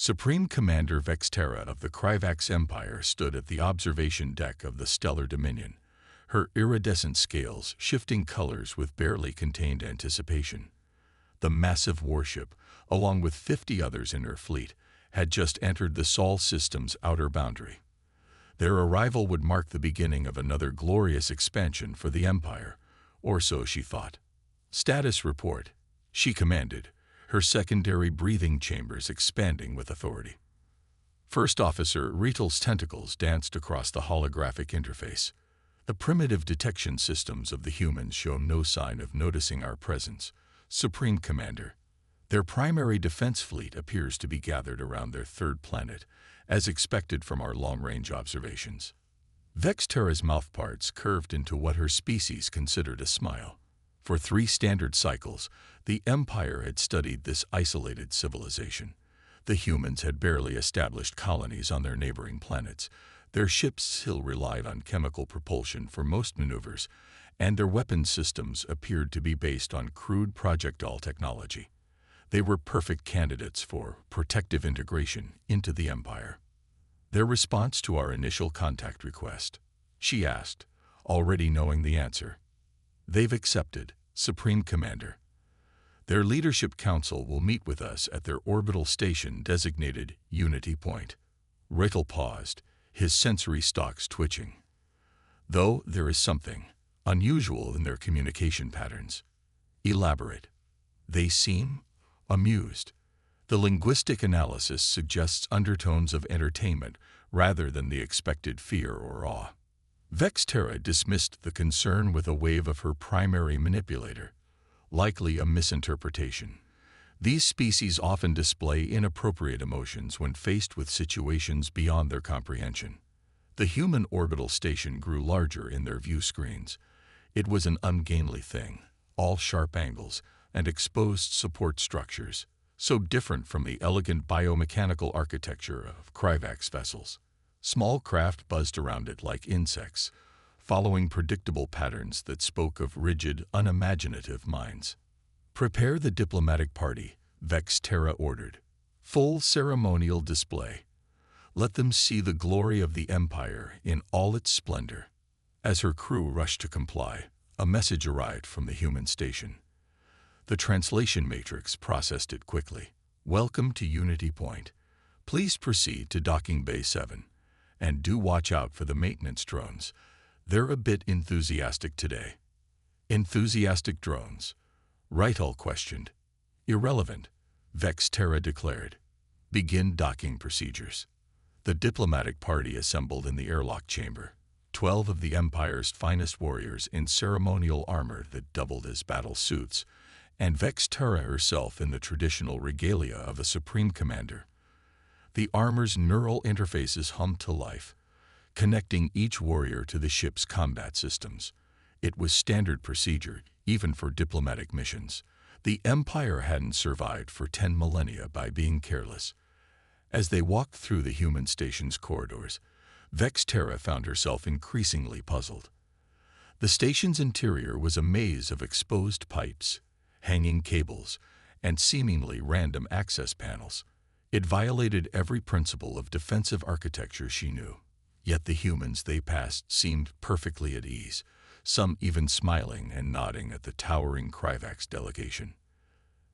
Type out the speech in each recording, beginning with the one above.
Supreme Commander Vexterra of the Kryvax Empire stood at the observation deck of the Stellar Dominion, her iridescent scales shifting colors with barely contained anticipation. The massive warship, along with 50 others in her fleet, had just entered the Sol system's outer boundary. Their arrival would mark the beginning of another glorious expansion for the Empire, or so she thought. "Status report," she commanded, her secondary breathing chambers expanding with authority. First Officer Rietl's tentacles danced across the holographic interface. "The primitive detection systems of the humans show no sign of noticing our presence, Supreme Commander. Their primary defense fleet appears to be gathered around their third planet, as expected from our long-range observations." Vexterra's mouthparts curved into what her species considered a smile. For 3 standard cycles, the Empire had studied this isolated civilization. The humans had barely established colonies on their neighboring planets. Their ships still relied on chemical propulsion for most maneuvers, and their weapons systems appeared to be based on crude projectile technology. They were perfect candidates for protective integration into the Empire. "Their response to our initial contact request?" she asked, already knowing the answer. "They've accepted, Supreme Commander. Their Leadership Council will meet with us at their orbital station designated Unity Point." Rietl paused, his sensory stalks twitching. "Though there is something unusual in their communication patterns." "Elaborate." "They seem amused. The linguistic analysis suggests undertones of entertainment rather than the expected fear or awe." Vexterra dismissed the concern with a wave of her primary manipulator. "Likely a misinterpretation. These species often display inappropriate emotions when faced with situations beyond their comprehension." The human orbital station grew larger in their view screens. It was an ungainly thing, all sharp angles and exposed support structures, so different from the elegant biomechanical architecture of Kryvax vessels. Small craft buzzed around it like insects, following predictable patterns that spoke of rigid, unimaginative minds. "Prepare the diplomatic party," Vexterra ordered. "Full ceremonial display. Let them see the glory of the Empire in all its splendor." As her crew rushed to comply, a message arrived from the human station. The translation matrix processed it quickly. "Welcome to Unity Point. Please proceed to Docking Bay 7. And do watch out for the maintenance drones. They're a bit enthusiastic today." "Enthusiastic drones?" Rietl questioned. "Irrelevant," Vexterra declared. "Begin docking procedures." The diplomatic party assembled in the airlock chamber. 12 of the Empire's finest warriors in ceremonial armor that doubled as battle suits, and Vexterra herself in the traditional regalia of a Supreme Commander. The armor's neural interfaces hummed to life, connecting each warrior to the ship's combat systems. It was standard procedure, even for diplomatic missions. The Empire hadn't survived for 10 millennia by being careless. As they walked through the human station's corridors, Vexterra found herself increasingly puzzled. The station's interior was a maze of exposed pipes, hanging cables, and seemingly random access panels. It violated every principle of defensive architecture she knew. Yet the humans they passed seemed perfectly at ease, some even smiling and nodding at the towering Kryvax delegation.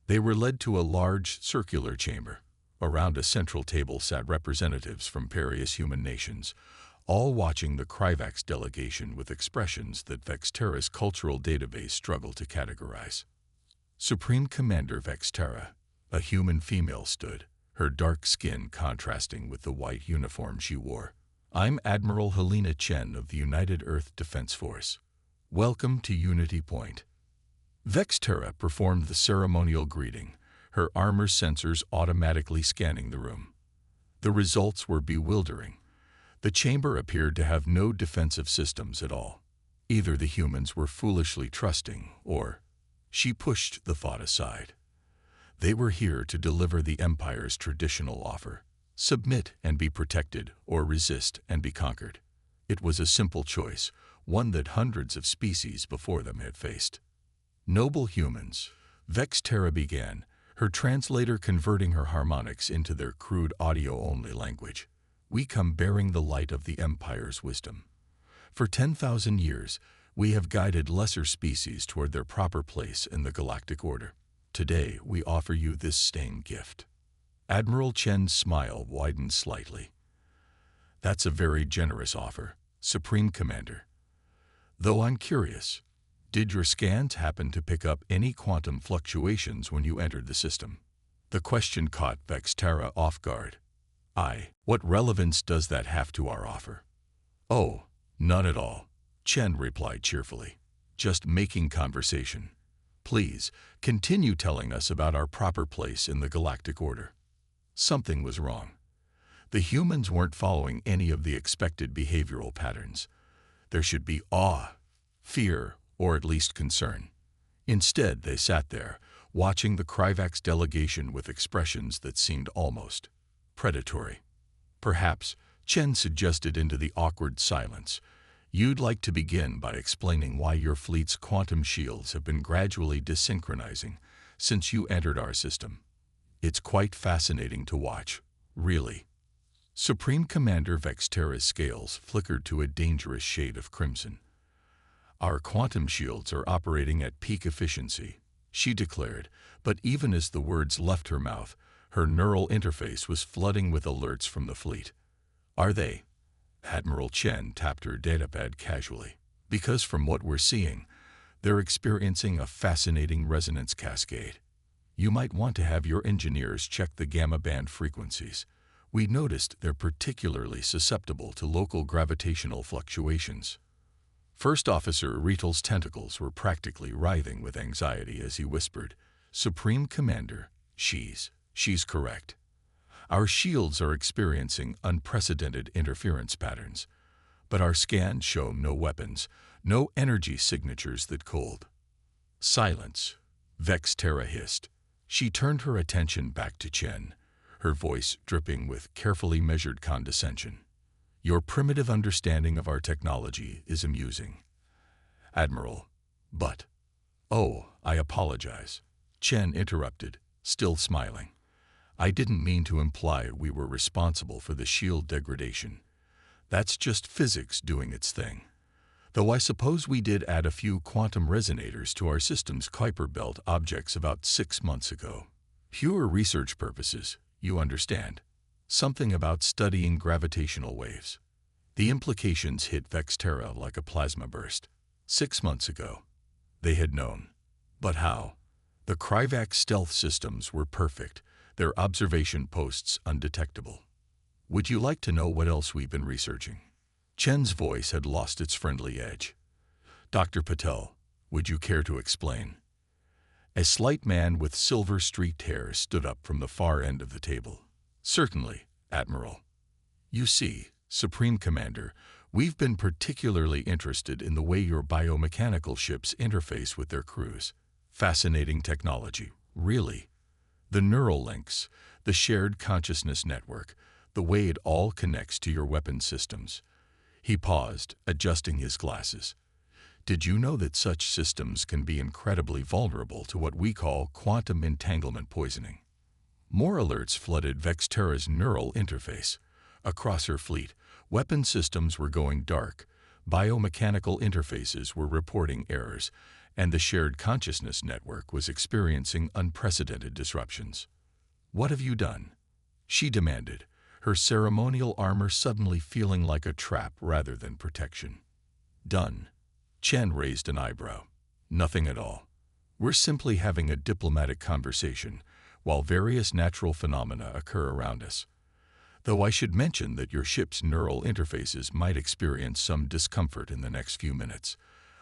They were led to a large, circular chamber. Around a central table sat representatives from various human nations, all watching the Kryvax delegation with expressions that Vexterra's cultural database struggled to categorize. Supreme Commander Vexterra, a human female, stood, her dark skin contrasting with the white uniform she wore. "I'm Admiral Helena Chen of the United Earth Defense Force. Welcome to Unity Point." Vexterra performed the ceremonial greeting, her armor sensors automatically scanning the room. The results were bewildering. The chamber appeared to have no defensive systems at all. Either the humans were foolishly trusting, or she pushed the thought aside. They were here to deliver the Empire's traditional offer: submit and be protected, or resist and be conquered. It was a simple choice, one that hundreds of species before them had faced. "Noble humans," Vexterra began, her translator converting her harmonics into their crude audio-only language. We come bearing the light of the Empire's wisdom. For 10,000 years, we have guided lesser species toward their proper place in the galactic order. Today, we offer you this staying gift. Admiral Chen's smile widened slightly. That's a very generous offer, Supreme Commander. Though I'm curious, did your scans happen to pick up any quantum fluctuations when you entered the system? The question caught Vextera off guard. What relevance does that have to our offer? Oh, none at all, Chen replied cheerfully. Just making conversation. Please, continue telling us about our proper place in the galactic order. Something was wrong. The humans weren't following any of the expected behavioral patterns. There should be awe, fear, or at least concern. Instead, they sat there, watching the Kryvax delegation with expressions that seemed almost predatory. Perhaps, Chen suggested into the awkward silence, you'd like to begin by explaining why your fleet's quantum shields have been gradually desynchronizing since you entered our system. It's quite fascinating to watch, really. Supreme Commander Vextera's scales flickered to a dangerous shade of crimson. Our quantum shields are operating at peak efficiency, she declared, but even as the words left her mouth, her neural interface was flooding with alerts from the fleet. Are they? Admiral Chen tapped her datapad casually. Because from what we're seeing, they're experiencing a fascinating resonance cascade. You might want to have your engineers check the gamma band frequencies. We noticed they're particularly susceptible to local gravitational fluctuations. First Officer Rietl's tentacles were practically writhing with anxiety as he whispered, Supreme Commander, she's correct. Our shields are experiencing unprecedented interference patterns, but our scans show no weapons, no energy signatures that cold. Silence, Vextera hissed. She turned her attention back to Chen, her voice dripping with carefully measured condescension. Your primitive understanding of our technology is amusing, Admiral, but— Oh, I apologize, Chen interrupted, still smiling. I didn't mean to imply we were responsible for the shield degradation. That's just physics doing its thing. Though I suppose we did add a few quantum resonators to our system's Kuiper belt objects about 6 months ago. Pure research purposes, you understand. Something about studying gravitational waves. The implications hit Vextera like a plasma burst. 6 months ago. They had known. But how? The Kryvax stealth systems were perfect, their observation posts undetectable. Would you like to know what else we've been researching? Chen's voice had lost its friendly edge. Dr. Patel, would you care to explain? A slight man with silver-streaked hair stood up from the far end of the table. Certainly, Admiral. You see, Supreme Commander, we've been particularly interested in the way your biomechanical ships interface with their crews. Fascinating technology, really. The neural links, the shared consciousness network, the way it all connects to your weapon systems. He paused, adjusting his glasses. Did you know that such systems can be incredibly vulnerable to what we call quantum entanglement poisoning? More alerts flooded Vextera's neural interface. Across her fleet, weapon systems were going dark, biomechanical interfaces were reporting errors, and the shared consciousness network was experiencing unprecedented disruptions. What have you done? She demanded, her ceremonial armor suddenly feeling like a trap rather than protection. Done. Chen raised an eyebrow. Nothing at all. We're simply having a diplomatic conversation, while various natural phenomena occur around us. Though I should mention that your ship's neural interfaces might experience some discomfort in the next few minutes.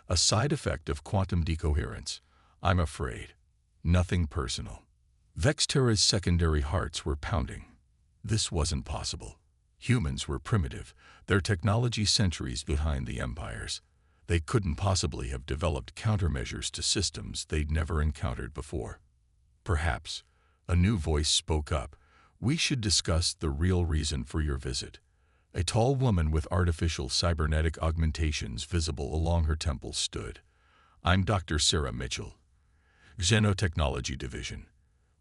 A side effect of quantum decoherence, I'm afraid. Nothing personal. Vextera's secondary hearts were pounding. This wasn't possible. Humans were primitive, their technology centuries behind the Empire's. They couldn't possibly have developed countermeasures to systems they'd never encountered before. Perhaps, a new voice spoke up, we should discuss the real reason for your visit. A tall woman with artificial cybernetic augmentations visible along her temples stood. I'm Dr. Sarah Mitchell, Xenotechnology Division.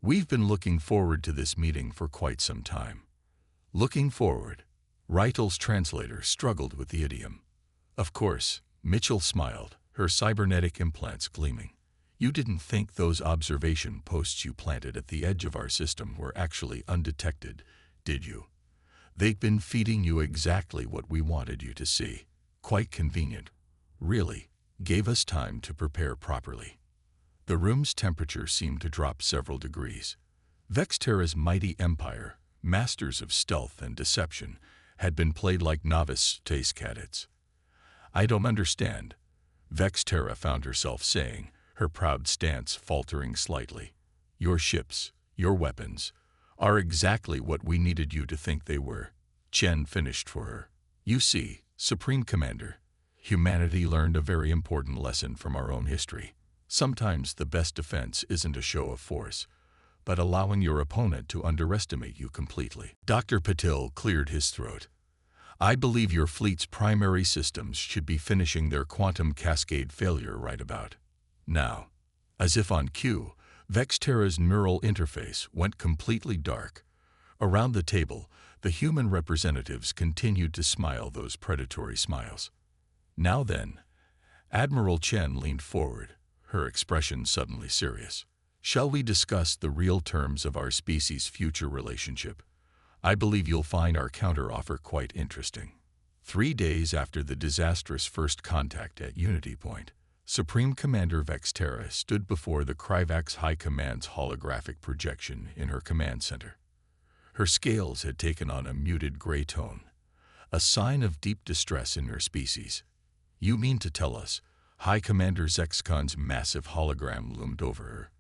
We've been looking forward to this meeting for quite some time. Looking forward. Reitel's translator struggled with the idiom. Of course, Mitchell smiled, her cybernetic implants gleaming. You didn't think those observation posts you planted at the edge of our system were actually undetected, did you? They've been feeding you exactly what we wanted you to see. Quite convenient. Really, gave us time to prepare properly. The room's temperature seemed to drop several degrees. Vexterra's mighty empire, masters of stealth and deception, had been played like novice space cadets. I don't understand, Vexterra found herself saying, her proud stance faltering slightly. Your ships, your weapons, are exactly what we needed you to think they were. Chen finished for her. You see, Supreme Commander, humanity learned a very important lesson from our own history. Sometimes the best defense isn't a show of force, but allowing your opponent to underestimate you completely. Dr. Patil cleared his throat. I believe your fleet's primary systems should be finishing their quantum cascade failure right about now. As if on cue, Vexterra's neural interface went completely dark. Around the table, the human representatives continued to smile those predatory smiles. Now then, Admiral Chen leaned forward, her expression suddenly serious. Shall we discuss the real terms of our species' future relationship? I believe you'll find our counteroffer quite interesting. 3 days after the disastrous first contact at Unity Point, Supreme Commander Vexterra stood before the Kryvax High Command's holographic projection in her command center. Her scales had taken on a muted gray tone, a sign of deep distress in her species. You mean to tell us, High Commander Zexcon's massive hologram loomed over her,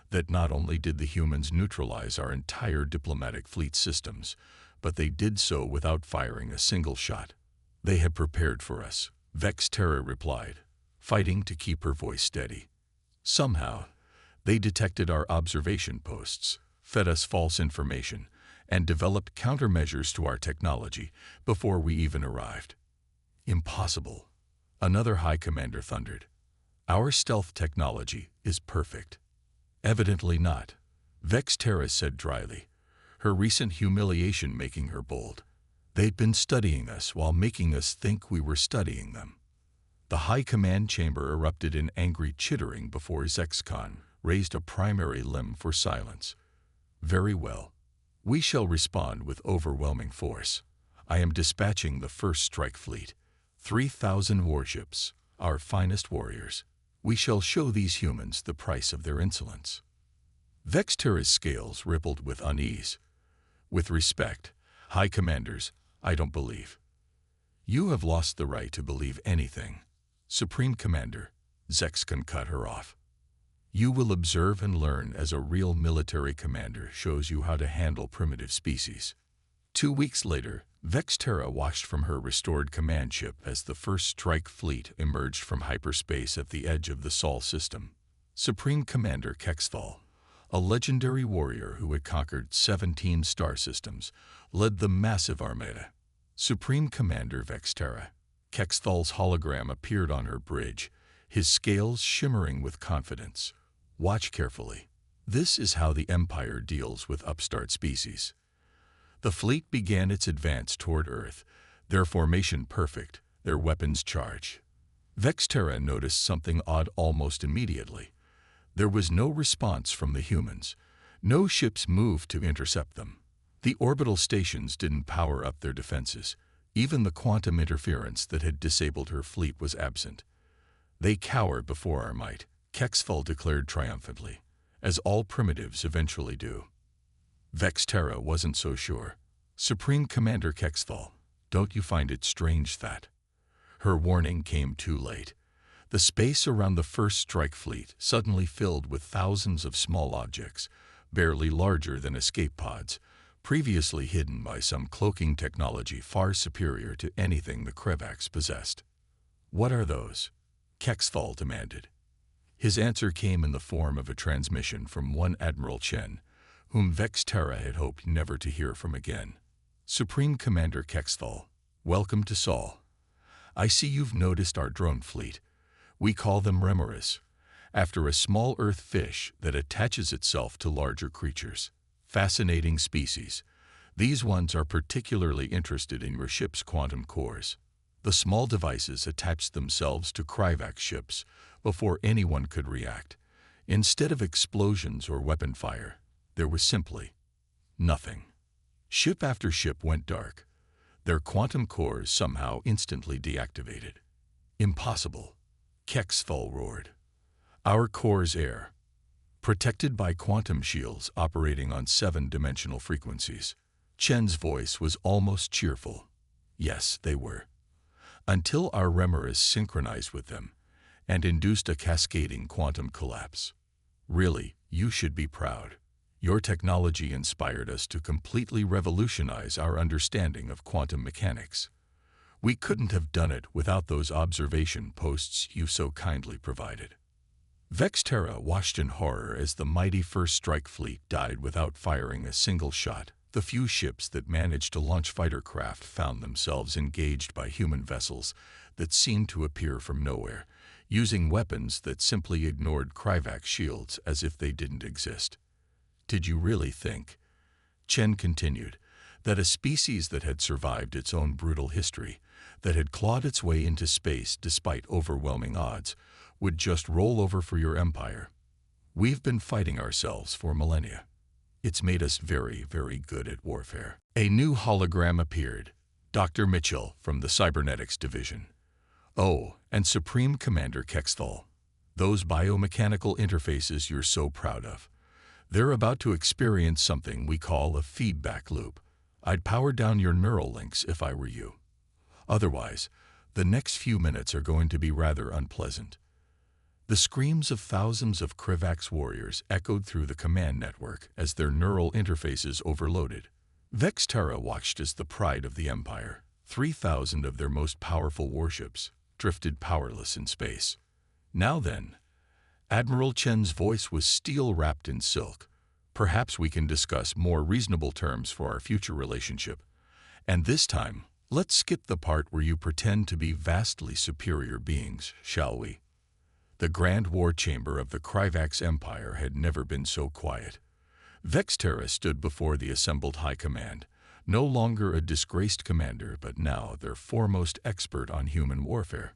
that not only did the humans neutralize our entire diplomatic fleet systems, but they did so without firing a single shot. They had prepared for us, Vexterra replied, fighting to keep her voice steady. Somehow, they detected our observation posts, fed us false information, and developed countermeasures to our technology before we even arrived. Impossible, another High Commander thundered. Our stealth technology is perfect. Evidently not, Vexterra said dryly, her recent humiliation making her bold. They'd been studying us while making us think we were studying them. The High Command chamber erupted in angry chittering before Zexcon raised a primary limb for silence. Very well. We shall respond with overwhelming force. I am dispatching the first strike fleet, 3,000 warships, our finest warriors. We shall show these humans the price of their insolence. Vexterra's scales rippled with unease. With respect, High Commanders, I don't believe. You have lost the right to believe anything. Supreme Commander, Zexcon cut her off. You will observe and learn as a real military commander shows you how to handle primitive species. 2 weeks later, Vexterra watched from her restored command ship as the first strike fleet emerged from hyperspace at the edge of the Sol system. Supreme Commander Kexthal, a legendary warrior who had conquered 17 star systems, led the massive armada. Supreme Commander Vexterra. Kexthal's hologram appeared on her bridge, his scales shimmering with confidence. Watch carefully. This is how the Empire deals with upstart species. The fleet began its advance toward Earth, their formation perfect, their weapons charged. Vexterra noticed something odd almost immediately. There was no response from the humans. No ships moved to intercept them. The orbital stations didn't power up their defenses. Even the quantum interference that had disabled her fleet was absent. They cowered before our might, Kexthal declared triumphantly, as all primitives eventually do. Vexterra wasn't so sure. Supreme Commander Kexthal, don't you find it strange that? Her warning came too late. The space around the first strike fleet suddenly filled with thousands of small objects, barely larger than escape pods, previously hidden by some cloaking technology far superior to anything the Kryvax possessed. What are those? Kexthal demanded. His answer came in the form of a transmission from one Admiral Chen, whom Vexterra had hoped never to hear from again. Supreme Commander Kexthal, welcome to Sol. I see you've noticed our drone fleet. We call them Remoras, after a small earth fish that attaches itself to larger creatures. Fascinating species. These ones are particularly interested in your ship's quantum cores. The small devices attached themselves to Kryvax ships before anyone could react. Instead of explosions or weapon fire, there was simply nothing. Ship after ship went dark, their quantum cores somehow instantly deactivated. Impossible, HFY roared. Our cores air, protected by quantum shields operating on 7-dimensional frequencies. Chen's voice was almost cheerful. Yes, they were. Until our remeras synchronized with them and induced a cascading quantum collapse. Really, you should be proud. Your technology inspired us to completely revolutionize our understanding of quantum mechanics. We couldn't have done it without those observation posts you so kindly provided. Vexterra watched in horror as the mighty First Strike fleet died without firing a single shot. The few ships that managed to launch fighter craft found themselves engaged by human vessels that seemed to appear from nowhere, using weapons that simply ignored Kryvax shields as if they didn't exist. Did you really think, Chen continued, that a species that had survived its own brutal history, that had clawed its way into space despite overwhelming odds, would just roll over for your empire? We've been fighting ourselves for millennia. It's made us very, very good at warfare. A new hologram appeared. Dr. Mitchell from the Cybernetics Division. Oh, and Supreme Commander Kexthal. Those biomechanical interfaces you're so proud of. They're about to experience something we call a feedback loop. I'd power down your neural links if I were you. Otherwise, the next few minutes are going to be rather unpleasant. The screams of thousands of Kryvax warriors echoed through the command network as their neural interfaces overloaded. Vexterra watched as the pride of the Empire, 3,000 of their most powerful warships, drifted powerless in space. Now then, Admiral Chen's voice was steel wrapped in silk. Perhaps we can discuss more reasonable terms for our future relationship. And this time, let's skip the part where you pretend to be vastly superior beings, shall we? The grand war chamber of the Kryvax Empire had never been so quiet. Vexterra stood before the assembled high command, no longer a disgraced commander, but now their foremost expert on human warfare.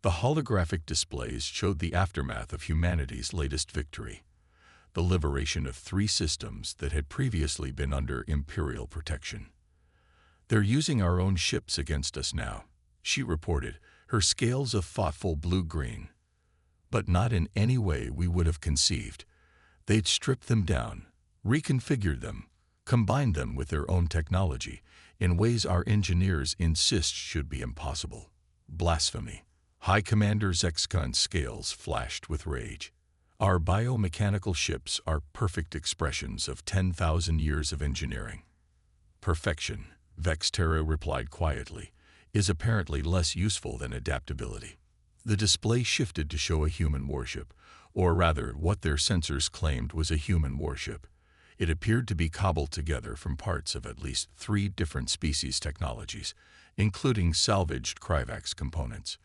The holographic displays showed the aftermath of humanity's latest victory, the liberation of 3 systems that had previously been under Imperial protection. They're using our own ships against us now, she reported, her scales a thoughtful blue-green. But not in any way we would have conceived. They'd stripped them down, reconfigured them, combined them with their own technology in ways our engineers insist should be impossible. Blasphemy. High Commander Zexcon's scales flashed with rage. Our biomechanical ships are perfect expressions of 10,000 years of engineering. Perfection, Vexterra replied quietly, is apparently less useful than adaptability. The display shifted to show a human warship, or rather what their sensors claimed was a human warship. It appeared to be cobbled together from parts of at least 3 different species technologies, including salvaged Kryvax components.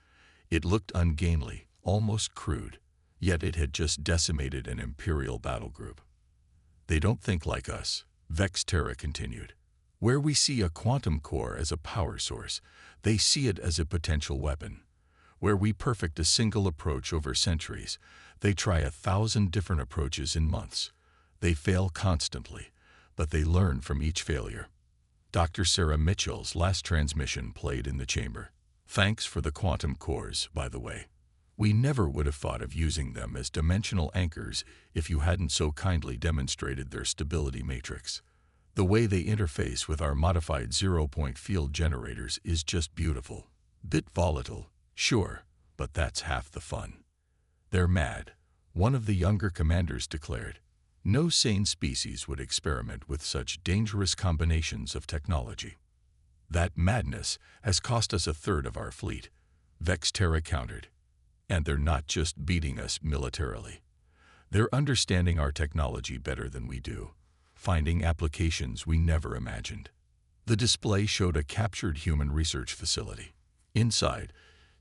It looked ungainly, almost crude, yet it had just decimated an Imperial battle group. They don't think like us, Vexterra continued. Where we see a quantum core as a power source, they see it as a potential weapon. Where we perfect a single approach over centuries, they try 1,000 different approaches in months. They fail constantly, but they learn from each failure. Dr. Sarah Mitchell's last transmission played in the chamber. Thanks for the quantum cores, by the way. We never would have thought of using them as dimensional anchors if you hadn't so kindly demonstrated their stability matrix. The way they interface with our modified zero-point field generators is just beautiful. Bit volatile, sure, but that's half the fun. They're mad, one of the younger commanders declared. No sane species would experiment with such dangerous combinations of technology. That madness has cost us 1/3 of our fleet, Vexterra countered. And they're not just beating us militarily. They're understanding our technology better than we do, finding applications we never imagined. The display showed a captured human research facility. Inside,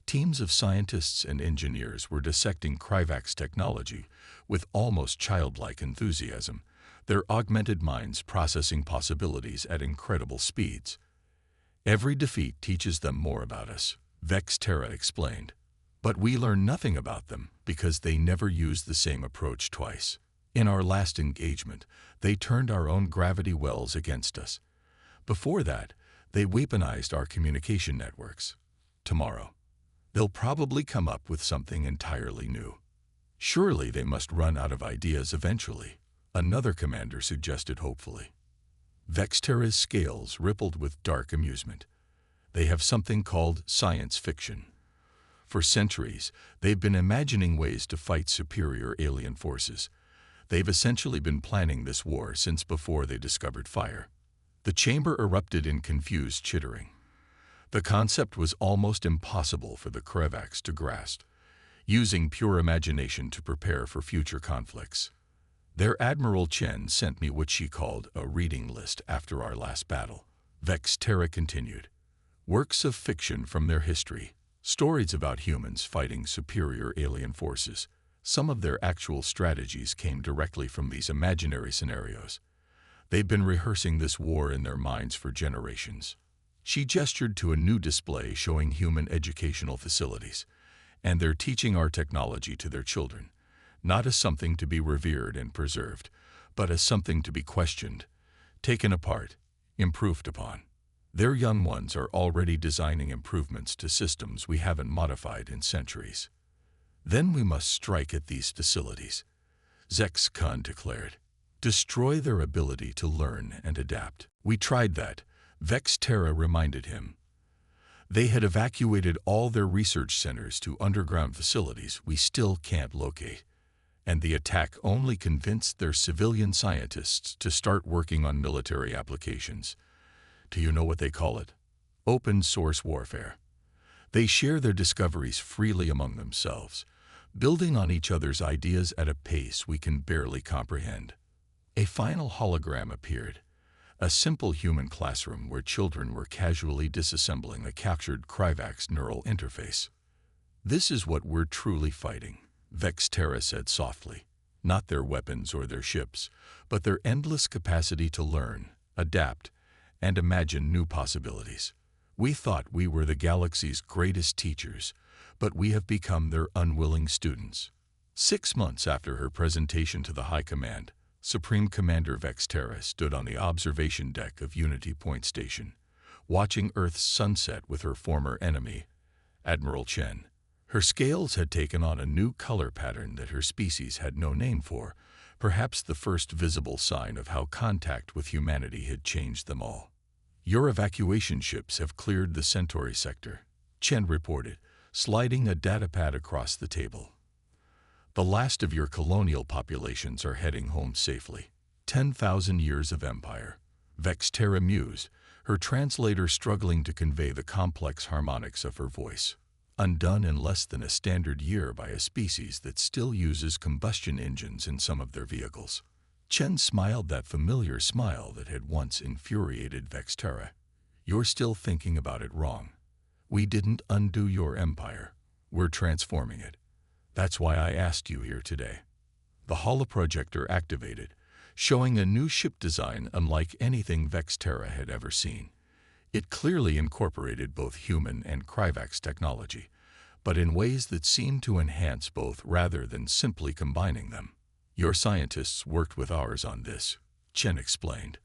Teams of scientists and engineers were dissecting Kryvak's technology with almost childlike enthusiasm, their augmented minds processing possibilities at incredible speeds. Every defeat teaches them more about us, Vex Terra explained. But we learn nothing about them because they never use the same approach twice. In our last engagement, they turned our own gravity wells against us. Before that, they weaponized our communication networks. Tomorrow, they'll probably come up with something entirely new. Surely they must run out of ideas eventually, another commander suggested hopefully. Vex Terra's scales rippled with dark amusement. They have something called science fiction. For centuries, they've been imagining ways to fight superior alien forces. They've essentially been planning this war since before they discovered fire. The chamber erupted in confused chittering. The concept was almost impossible for the Kryvaks to grasp, using pure imagination to prepare for future conflicts. Their Admiral Chen sent me what she called a reading list after our last battle. Vex Terra continued. Works of fiction from their history. Stories about humans fighting superior alien forces. Some of their actual strategies came directly from these imaginary scenarios. They've been rehearsing this war in their minds for generations. She gestured to a new display showing human educational facilities, and they're teaching our technology to their children, not as something to be revered and preserved, but as something to be questioned, taken apart, improved upon. Their young ones are already designing improvements to systems we haven't modified in centuries. Then we must strike at these facilities, Zex Khan declared. Destroy their ability to learn and adapt. We tried that, Vex Terra reminded him. They had evacuated all their research centers to underground facilities we still can't locate, and the attack only convinced their civilian scientists to start working on military applications. Do you know what they call it? Open source warfare. They share their discoveries freely among themselves, building on each other's ideas at a pace we can barely comprehend. A final hologram appeared, a simple human classroom where children were casually disassembling a captured Kryvak's neural interface. This is what we're truly fighting, Vex Terra said softly. Not their weapons or their ships, but their endless capacity to learn, adapt, and imagine new possibilities. We thought we were the galaxy's greatest teachers, but we have become their unwilling students. 6 months after her presentation to the High Command, Supreme Commander Vex Terra stood on the observation deck of Unity Point Station, watching Earth's sunset with her former enemy, Admiral Chen. Her scales had taken on a new color pattern that her species had no name for, perhaps the first visible sign of how contact with humanity had changed them all. Your evacuation ships have cleared the Centauri sector, Chen reported, sliding a datapad across the table. The last of your colonial populations are heading home safely. 10,000 years of empire. Vex Terra mused, her translator struggling to convey the complex harmonics of her voice. Undone in less than a standard year by a species that still uses combustion engines in some of their vehicles. Chen smiled that familiar smile that had once infuriated Vex Terra. You're still thinking about it wrong. We didn't undo your empire. We're transforming it. That's why I asked you here today. The holoprojector activated, showing a new ship design unlike anything Vex Terra had ever seen. It clearly incorporated both human and Kryvak's technology, but in ways that seemed to enhance both rather than simply combining them. Your scientists worked with ours on this, Chen explained.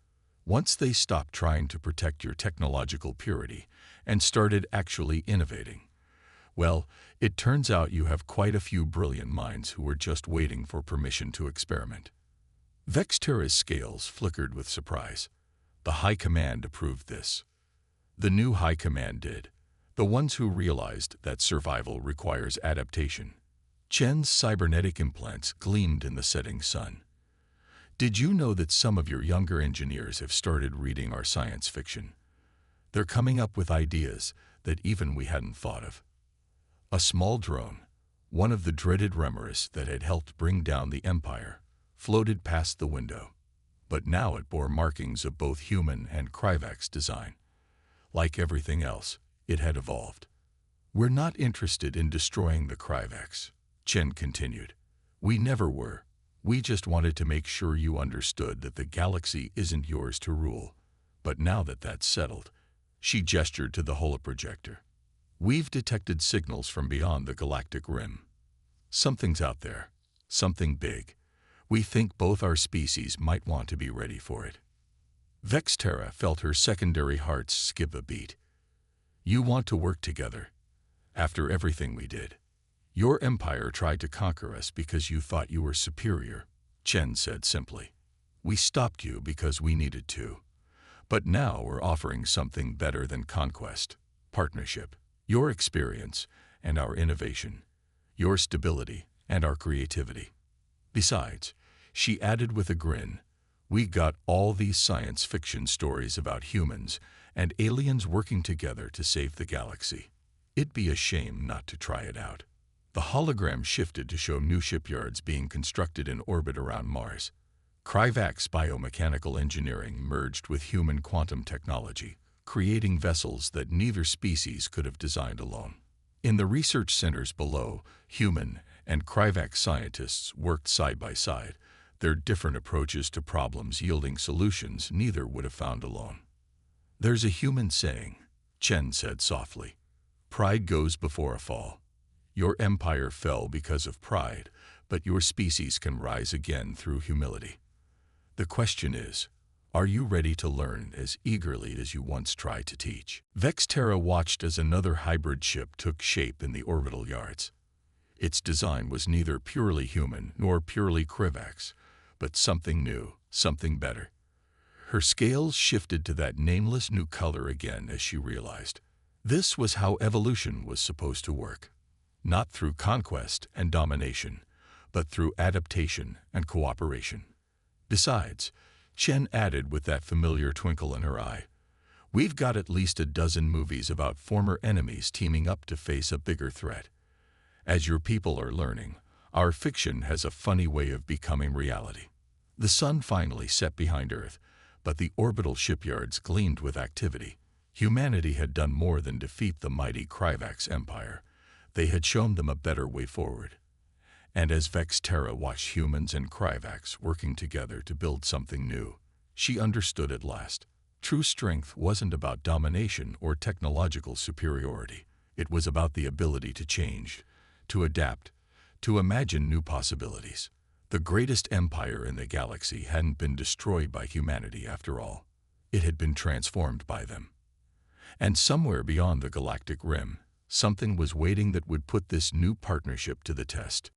Once they stopped trying to protect your technological purity and started actually innovating. Well, it turns out you have quite a few brilliant minds who were just waiting for permission to experiment. Vex Terra's scales flickered with surprise. The High Command approved this. The new High Command did. The ones who realized that survival requires adaptation. Chen's cybernetic implants gleamed in the setting sun. Did you know that some of your younger engineers have started reading our science fiction? They're coming up with ideas that even we hadn't thought of. A small drone, one of the dreaded Remeris that had helped bring down the Empire, floated past the window. But now it bore markings of both human and Kryvak's design. Like everything else, it had evolved. "We're not interested in destroying the Kryvax," Chen continued. "We never were. We just wanted to make sure you understood that the galaxy isn't yours to rule. But now that that's settled," she gestured to the holoprojector, "we've detected signals from beyond the galactic rim. Something's out there, something big. We think both our species might want to be ready for it." Vexterra felt her secondary heart skip a beat. "You want to work together? After everything we did? Your empire tried to conquer us because you thought you were superior," Chen said simply. "We stopped you because we needed to. But now we're offering something better than conquest: partnership. Your experience and our innovation. Your stability and our creativity. Besides," she added with a grin, "we got all these science fiction stories about humans and aliens working together to save the galaxy. It'd be a shame not to try it out." The hologram shifted to show new shipyards being constructed in orbit around Mars. Kryvax biomechanical engineering merged with human quantum technology, creating vessels that neither species could have designed alone. In the research centers below, human and Kryvax scientists worked side by side, their different approaches to problems yielding solutions neither would have found alone. "There's a human saying," Chen said softly, "pride goes before a fall. Your empire fell because of pride, but your species can rise again through humility. The question is, are you ready to learn as eagerly as you once tried to teach?" Vexterra watched as another hybrid ship took shape in the orbital yards. Its design was neither purely human nor purely Kryvax, but something new, something better. Her scales shifted to that nameless new color again as she realized. This was how evolution was supposed to work. Not through conquest and domination, but through adaptation and cooperation. Besides, Chen added with that familiar twinkle in her eye, "We've got at least a dozen movies about former enemies teaming up to face a bigger threat. As your people are learning, our fiction has a funny way of becoming reality." The sun finally set behind Earth, but the orbital shipyards gleamed with activity. Humanity had done more than defeat the mighty Kryvax Empire. They had shown them a better way forward. And as Vexterra watched humans and Kryvax working together to build something new, she understood at last. True strength wasn't about domination or technological superiority. It was about the ability to change, to adapt, to imagine new possibilities. The greatest empire in the galaxy hadn't been destroyed by humanity after all. It had been transformed by them. And somewhere beyond the galactic rim, something was waiting that would put this new partnership to the test.